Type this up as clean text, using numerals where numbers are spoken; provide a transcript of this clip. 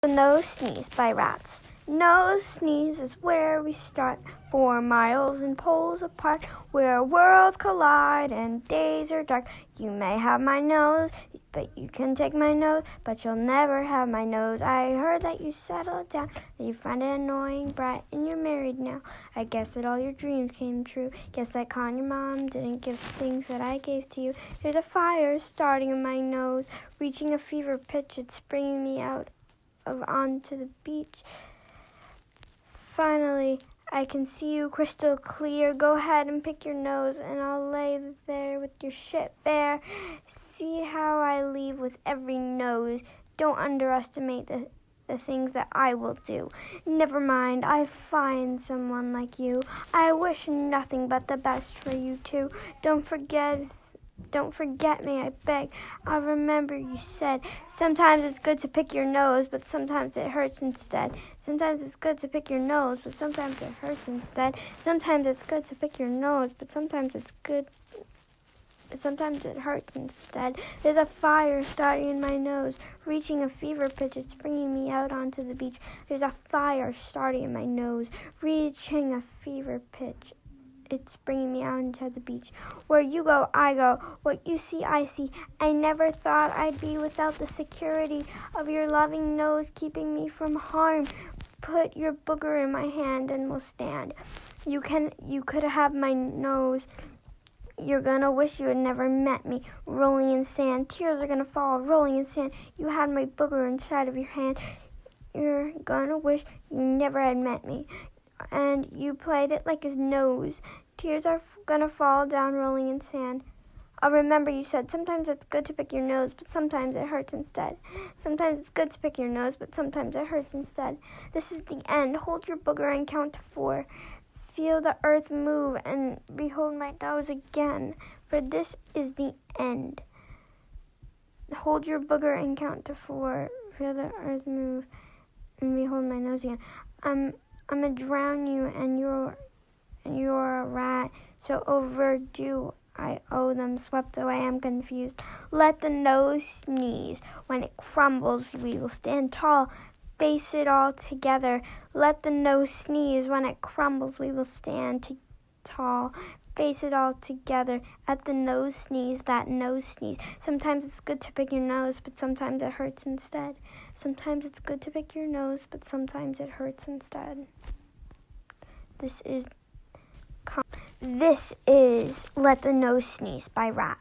No Sneeze by Rats. No Sneeze is where we start, 4 miles and poles apart, where worlds collide and days are dark. You may have my nose, but you can take my nose, but you'll never have my nose. I heard that you settled down, that you find it annoying, Brett, and you're married now. I guess that all your dreams came true. Guess that Kaan Your Mom didn't give things that I gave to you. There's a fire starting in my nose, reaching a fever pitch. It's bringing me out onto the beach. Finally, I can see you crystal clear. Go ahead and pick your nose, and I'll lay there with your shit bare. See how I leave with every nose. Don't underestimate the things that I will do. Never mind, I find someone like you. I wish nothing but the best for you too. Don't forget me, I beg. I'll remember you said, sometimes it's good to pick your nose, but sometimes it hurts instead. Sometimes it's good to pick your nose, but sometimes it hurts instead. Sometimes it's good to pick your nose, but sometimes it hurts instead. There's a fire starting in my nose, reaching a fever pitch. It's bringing me out onto the beach. There's a fire starting in my nose, reaching a fever pitch. It's bringing me out into the beach. Where you go, I go. What you see, I see. I never thought I'd be without the security of your loving nose keeping me from harm. Put your booger in my hand and we'll stand. You could have my nose. You're gonna wish you had never met me. Rolling in sand. Tears are gonna fall, rolling in sand. You had my booger inside of your hand. You're gonna wish you never had met me. And you played it like his nose. Tears are gonna fall down rolling in sand. I'll remember you said, sometimes it's good to pick your nose, but sometimes it hurts instead. Sometimes it's good to pick your nose, but sometimes it hurts instead. This is the end. Hold your booger and count to 4. Feel the earth move and behold my nose again, for this is the end. Hold your booger and count to 4. Feel the earth move and behold my nose again. I'm gonna drown you, and you're a rat, so overdue. I owe them, swept away, I'm confused. Let the nose sneeze. When it crumbles, we will stand tall. Face it all together. Let the nose sneeze. When it crumbles, we will stand tall. Face it all together. At the nose sneeze, that nose sneeze. Sometimes it's good to pick your nose, but sometimes it hurts instead. Sometimes it's good to pick your nose, but sometimes it hurts instead. This is Let the Nose Sneeze by Rat.